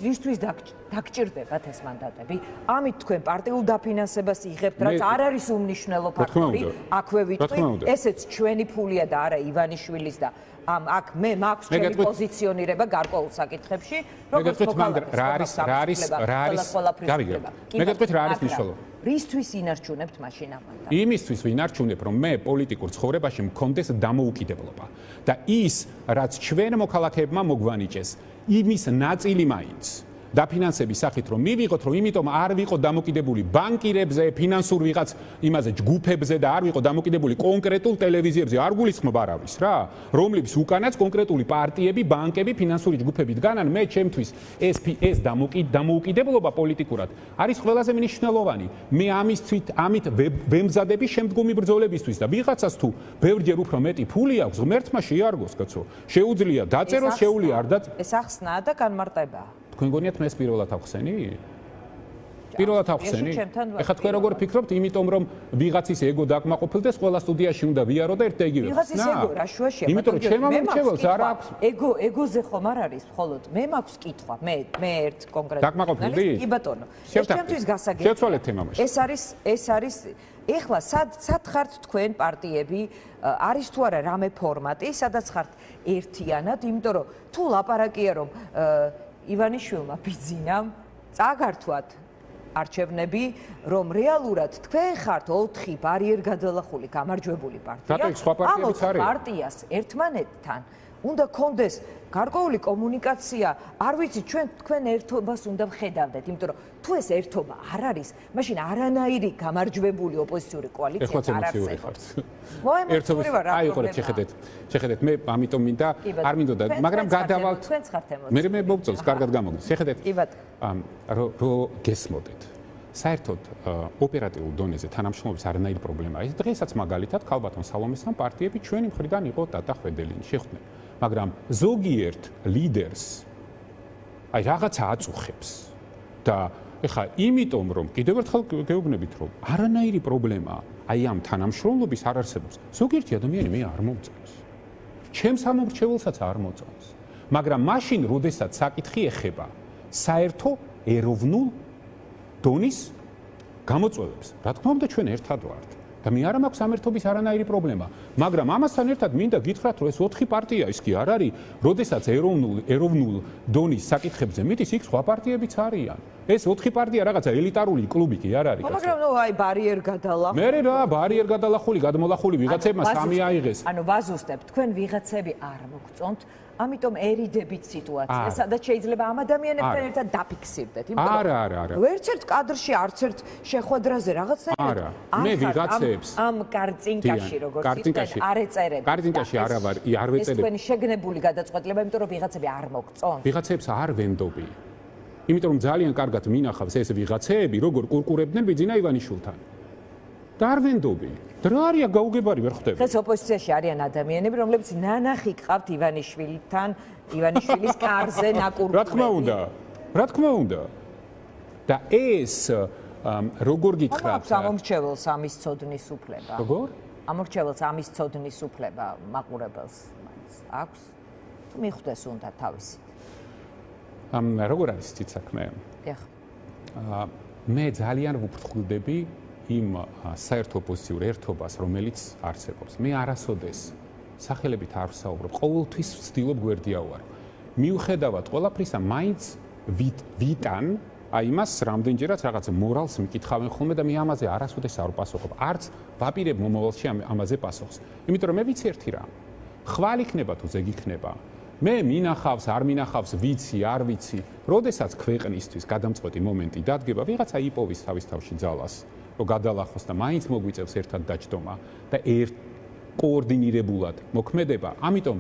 ვისთვის დაგჭირდებათ ეს მანდატები? ამით თქვენ პარტიულ დაფინანსებას იღებთ, რაც არ არის უმნიშვნელო ფაქტორი, აქვე ვიტყვი, ესეც ჩვენი ფულია და არა ივანიშვილის და აქ მე მაქვს ჩემი პოზიციონირება გარკვეულ საკითხებში, როგორც მოქალაქე. რა არის მე გეტყვით რა არის მნიშვნელოვანი? რისთვის ინარჩუნებთ მაშინ ამან? იმისთვის ვინარჩუნებ, რომ მე პოლიტიკურ ცხოვრებაში მქონდეს დამოუკიდებლობა და ის, რაც ჩვენ მოქალაქეებმა მოგვანიჭეს, იმის ნაწილი მაინც დაფინანსების სახით რომ მივიღოთ, რომ იმიტომ არ ვიყო დამოკიდებული ბანკირებზე, ფინანსურ ვიღაც იმაზე ჯგუფებზე და არ ვიყო დამოკიდებული კონკრეტულ ტელევიზიებზე, არ გულისხმობ არავის რა, რომლებს უკანაც კონკრეტული პარტიები, ბანკები, ფინანსური ჯგუფები დგანან, მე ჩემთვის ეს დამოუკიდებლობა პოლიტიკურად არის ყველაზე მნიშვნელოვანი. მე ამით ვემზადები შემდგომი ბრძოლებისთვის და ვიღაცას თუ ბევრჯერ უფრო მეტი ფული აქვს, ღმერთმა შეიარგოს, კაცო. შეუძლია დაწეროს, შეუძლია არ დაწეროს. ეს ახსნაა და განმარტებაა. თქვენ გონიათ მე ეს პირველად ავხსენი? პირველად ავხსენი? ეხლა თქვენ როგორ ფიქრობთ, იმიტომ რომ ვიღაცის ეგო დაკმაყოფილდეს, ყველა სტუდიაში უნდა ვიარო და ერთ და იგივე. ვიღაცის ეგო რა შუაშია? იმიტომ რომ ჩემ მომრჩეველს არ აქვს. ეგოზე ხომ არ არის მხოლოდ. მე მაქვს კითხვა, მე ერთ კონკრეტულად. დაკმაყოფილდი? კი ბატონო. ეს ჩემთვის გასაგებია. შევცვალეთ თემამაში. ეს არის ეხლა სად ხართ თქვენ პარტიები, არის თუ არა რამე ფორმატი, სადაც ხართ ერთიანად, იმიტომ რომ თუ ლაპარაკია რომ ივანიშვილმა ბიძინამ წაგართვათ არჩევნები, რომ რეალურად თქვენ ხართ 4 ბარიერგადალახული გამარჯვებული პარტია. რატო იქ სხვა პარტიებიც არის? პარტიას ერთმანეთთან უნდა კონდეს გარკვეული კომუნიკაცია, არ ვიცი, თქვენ ერთობას უნდა ვხედავდეთ, იმიტომ რომ თუ ეს ერთობა არ არის, მაშინ არანაირი გამარჯვებული ოპოზიციური კოალიცია არ არსებობს. მოემოცული ვარ რა პრობლემაა. შეხედეთ, მე ამიტომ მინდა, არ მინდოდა, მაგრამ გადავალთ. თქვენც ხართ ემოციური. მე მოგწონს, კარგად გამოგდის. შეხედეთ, რომ გესმოდეთ. საერთოდ ოპერატიულ დონეზე თანამშრომლობის არანაირი პრობლემაა. ეს დღესაც მაგალითად ქალბატონ სალომესთან პარტიები ჩვენი მხრიდან იყო ტატა ხვედელინი, შეხვდნენ. მაგრამ ზოგიერთ ლიდერს აი რაღაცა აწუხებს და ეხლა იმიტომ რომ კიდევ ერთხელ გეუბნებით რომ არანაირი პრობლემა აი ამ თანამშრომლობის არ არსებობს. ზოგიერთი ადამიანი მე არ მომწონს. ჩემს ამორჩეველსაც არ მოწონს. მაგრამ მაშინ, როდესაც საკითხი ეხება საერთო ეროვნულ დონის გამოწვევებს, რა თქმა უნდა ჩვენ ერთად ვართ. და მე არ მაქვს ამერთობის არანაირი პრობლემა, მაგრამ ამასთან ერთად მინდა გითხრათ, რომ ეს 4 პარტია ის კი არ არის, როდესაც ეროვნულ დონის საკითხებზე მიდის, იქ სხვა პარტიებიც არიან. ეს 4 პარტია რაღაცა ელიტარული კლუბი კი არ არის. მაგრამ აი ბარიერგადალახული. მე რა ბარიერგადალახული, გადმოლახული ვიღაცებმა 3 აიღეს. ანუ ვაზუსტებ, თქვენ ვიღაცები არ მოგწონთ, ამიტომ ერიდებით სიტუაცია, სადაც შეიძლება ამ ადამიანებთან ერთად დაფიქსირდეთ. არა. ვერცერთ კადრში, არც ერთ შეხვედრაზე რაღაცნაირად. მე ვიღაცებს ამ კარწინკაში, როგორც თქვენ არ ეწერებთ. კარწინკაში არ ვეწერებ. ეს თქვენი შეგნებული გადაწყვეტილება, იმიტომ რომ ვიღაცები არ მოგწონთ. ვიღაცებს არ ვენდობი. იმიტომ რომ ძალიან კარგად მინახავს ეს ვიღაცები, როგორ კურკურებდნენ ბიძინა ივანიშვილთან. და არ ვენდობი. რა არის გაუგებარი ვერ ხვდები. დღეს ოპოზიციაში არიან ადამიანები, რომლებიც ნანახი ყავთ ივანიშვილთან, ივანიშვილის კარზე ნაკურკურები. რა თქმა უნდა. და ეს როგორ გითხრათ? ამორჩეველს ამის ცოდნის უფლება. როგორ? ამორჩეველს ამის ცოდნის უფლება მაყურებელს აქვს? თუ მიხვდეს უნდა თავისი. როგორ არის ცით საქმე? დიახ. მე ძალიან ვუფრთხილდები იმ საერთო ოპოზიციურ ერთობას, რომელიც არსებობს. მე არასოდეს სახელებით არ ვსაუბრობ, ყოველთვის ვცდილობ გვერდიავარ. მიუხედავად ყველაფრისა, მაინც ვიტან აი მას რამდენჯერაც რაღაც მორალს მიკითხავენ ხოლმე და მე ამაზე არასოდეს არ ვპასუხობ. არც ვაპირებ მომავალში ამაზე პასუხს. იმიტომ რომ მე ვიცი ერთი რამ. ხვალ იქნება თუ ზეგი იქნება. მე მინახავს, არ მინახავს, ვიცი, არ ვიცი. როდესაც ქვეყნისთვის გადამწყვეტი მომენტი დადგება, ვიღაცა იპოვის თავის თავში ძალას. რომ გადალახოს და მაინც მოგვიწევს ერთად დაჯდომა და კოორდინირებულად მოქმედება. ამიტომ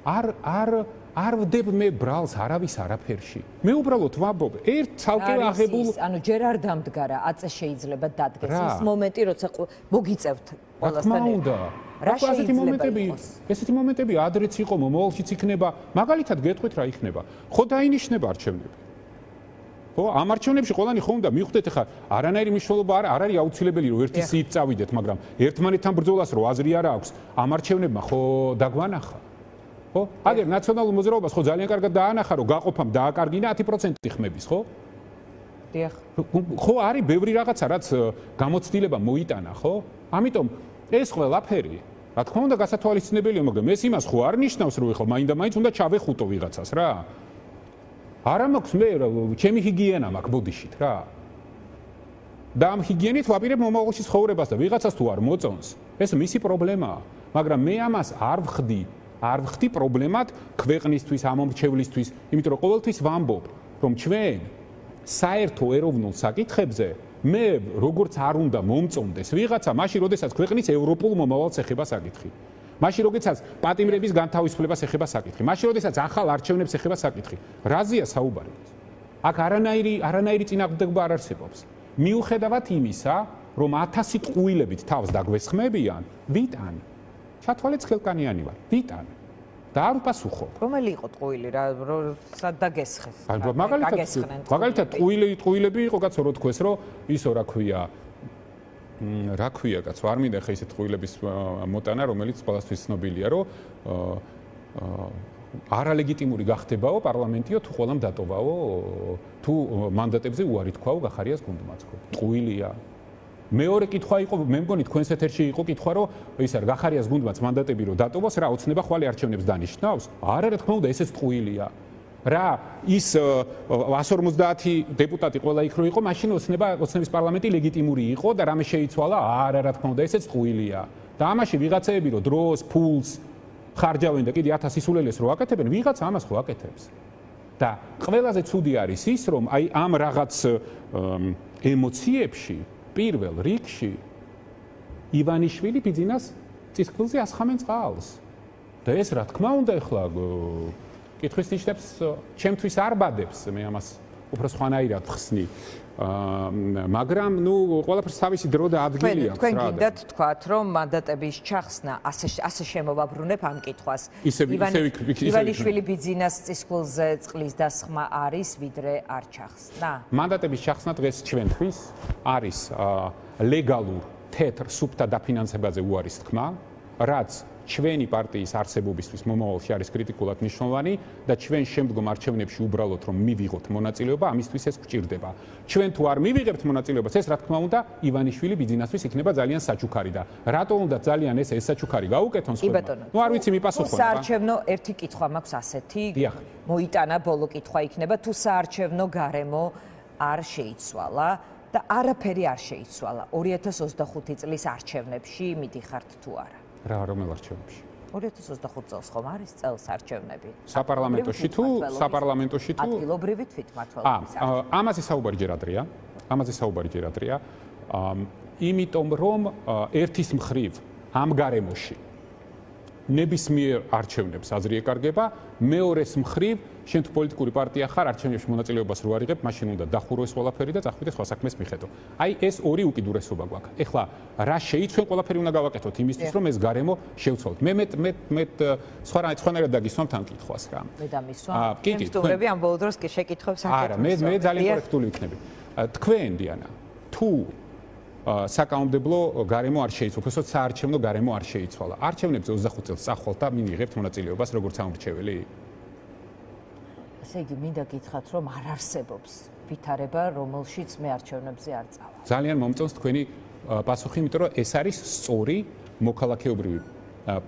არ ვდებ მე ბრალს არავის არაფერში. მე უბრალოდ ვამბობ, ერთ ცალკე აღებულ, ანუ ჯერ არ დამდგარა, აწე შეიძლება დადგეს ის მომენტი, როცა მოგიწევთ ყველასთან ერთად. რა შეიძლება იყოს? ესეთი მომენტები ადრეც იყო, მომავალშიც იქნება. მაგალითად გეტყვით რა იქნება. ხო დაინიშნება არჩევნები. ხო, ამ არჩევნებში ყველანი ხო უნდა მიხვდეთ, ხა არანაირი მნიშვნელობა არ არის აუცილებელი რომ ერთი სიით წავიდეთ, მაგრამ ერთმანეთთან ბრძოლას რო აზრი არ აქვს, ამ არჩევნებმა ხო დაგვანახა. ხო? აგერ ნაციონალურ მოძრაობას ხო ძალიან კარგად დაანახა, რომ გაყოფამ დააკარგინა 10% ხმების, ხო? დიახ. ხო, არის ბევრი რაღაცა, რაც გამოცდილება მოიტანა, ხო? ამიტომ ეს ყველაფერი, რა თქმა უნდა, გასათვალისწინებელია, მაგრამ ეს იმას ხო არ ნიშნავს, რომ ეხლა მაინდა-მაინც უნდა ჩავეხუტო ვიღაცას რა. არა მაქვს მე ჩემი ჰიგიენა მაქვს ბოდიშით რა. და ამ ჰიგიენით ვაპირებ მომავალში ცხოვრებას და ვიღაცას თუ არ მოწონს, ეს მისი პრობლემაა, მაგრამ მე ამას არ ვხდი პრობლემად ქვეყნისთვის, ამომრჩევლისთვის, იმიტომ რომ ყოველთვის ვამბობ, რომ ჩვენ საერთო ეროვნულ საკითხებზე მე როგორც არ უნდა მომწონდეს ვიღაცა, მაშინ როდესაც ქვეყნის ევროპულ მომავალს ეხება საკითხი. მაშინ როდესაც პატიმრების განთავისუფლებას ეხება საკითხი, მაშინ როდესაც ახალ არჩევნებს ეხება საკითხი. რაზეა საუბარი? აქ არანაირი წინააღმდეგობა არ არსებობს. მიუხედავად იმისა, რომ 1000 ტყუილებით თავს დაგვესხმებიან, ვიტან? ჩათვალეთ ხელკანიანი ვარ, ვიტან? და არ უპასუხო. რომელი იყო ტყუილი რა, სად დაგესხეს? მაგალითად ტყუილები იყო კაცო რო თქვეს, რომ ისო რა ქვია კაცო, არ მინდა ხე ისეთ ტყუილების მოტანა, რომელიც ყველასთვის ცნობილია, რომ არალეგიტიმური გახდებაო პარლამენტიო თუ ყველამ დატოვაო თუ მანდატებზე უარი თქვაო გახარიას გუნდმაწყო. ტყუილია. მეორე კითხვა იყო, მე მგონი თქვენს ეთერში იყო კითხვა, რომ ის არ გახარიას გუნდმაც მანდატები რო დატოვოს, რა ოცნება ხვალე არჩევნებს დანიშნავს? არა, რა თქმა უნდა, ესეც ტყუილია. რა ის 150 დეპუტატი ყველა იქ რო იყო, მაშინ ოცნების პარლამენტი ლეგიტიმური იყო და რამე შეიცვალა? არა, რა თქმა უნდა, ესეც ტყუილია. და ამაში ვიღაცები რო დროს, ფულს ხარჯავენ და კიდე 1000 სულელეს რო აკეთებენ, ვიღაც ამას ხო აკეთებს. და ყველაზე ცუდი არის ის, რომ აი ამ რაღაც ემოციებში პირველ რიგში ივანიშვილი ბიძინას წისქვილზე ასხამენ წყალს. და ეს რა თქმა უნდა ახლა კითხვის ნიშნებს ჩემთვის არ ბადებს, მე ამას უფრო სხვანაირად ვხსნი. მაგრამ ნუ ყველაფერს თავისი დრო და ადგილი აქვს რა. თქვენ გინდათ თქვათ, რომ მანდატების ჩახსნა ასე შემოვაბრუნებ ამ კითხვას. ივანიშვილი ბიძინას წისქვილზე წყლის დასხმა არის, ვიდრე არ ჩახსნა. მანდატების ჩახსნა დღეს ჩვენთვის არის ლეგალურ თეთრ სუფთა დაფინანსებაზე უარის თქმა, რაც ჩვენი პარტიის არსებობისთვის მომავალში არის კრიტიკულად მნიშვნელოვანი და ჩვენ შემდგომ არჩევნებში უბრალოდ რომ მივიღოთ მონაწილეობა, ამისთვის ეს გვჭირდება. ჩვენ თუ არ მივიღებთ მონაწილეობას, ეს რა თქმა უნდა ივანიშვილი ბიძინასთვის იქნება ძალიან საჩუქარი და რატო უნდა ძალიან ეს საჩუქარი გაუკეთონ სხვა? ნუ არ ვიცი მიპასუხო. საარჩევნო ერთი კითხვა მაქვს ასეთი. მოიტანა ბოლო კითხვა იქნება, თუ საარჩევნო გარემო არ შეიცვალა და არაფერი არ შეიცვალა 2025 წლის არჩევნებში მიდიხართ თუ არა? რა რომელ არჩევნებში? 2025 წელს ხომ არის წელს არჩევნები? საპარლამენტოში თუ ადგილობრივი თვითმმართველობის. ამაზე საუბარი ჯერ ადრეა. იმიტომ რომ ერთის მხრივ ამ გარემოში ნებისმიერ არჩევნებს აზრი ეკარგება, მეორეს მხრივ შენ თუ პოლიტიკური პარტია ხარ, არჩევნებში მონაწილეობას რო არიღებ, მაშინ უნდა დახურო ეს ყველაფერი და წახვიდე სხვა საქმეს მიხედო. აი ეს ორი უკიდურესობა გვაქვს. ეხლა რა შეიცვლენ, ყველაფერი უნდა გავაკეთოთ იმისთვის, რომ ეს გარემო შევცვალოთ. მე სხვანაირად დაგისვამთ ამ კითხვას რა. მე დამისვამ. სტუმრები ამ ბოლო დროს კი შეკითხვებს აკეთებს. არა, მე ძალიან კორექტული ვიქნები. თქვენ დიანა, თუ საკანონმდებლო გარემო არ შეიცვალა, უბრალოდ საარჩევნო გარემო არ შეიცვალა. არჩევნებზე 25 წელს წახვალთ და მიიღებთ მონაწილეობას როგორც ამრჩეველი. ასე იგი, მინდა გითხრათ, რომ არ არსებობს ვითარება, რომელშიც მე არჩევნებზე არ წავალ. ძალიან მომწონს თქვენი პასუხი, იმიტომ რომ ეს არის სწორი მოქალაქეობრივი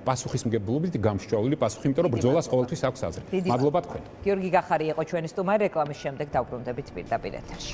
პასუხისმგებლობით გამსჭვალული პასუხი, იმიტომ რომ ბრძოლას ყოველთვის აქვს აზრი. მადლობა თქვენ. გიორგი გახარი იყო ჩვენი სტუმარი, რეკლამის შემდეგ დავბრუნდებით პირდაპირ ეთერში.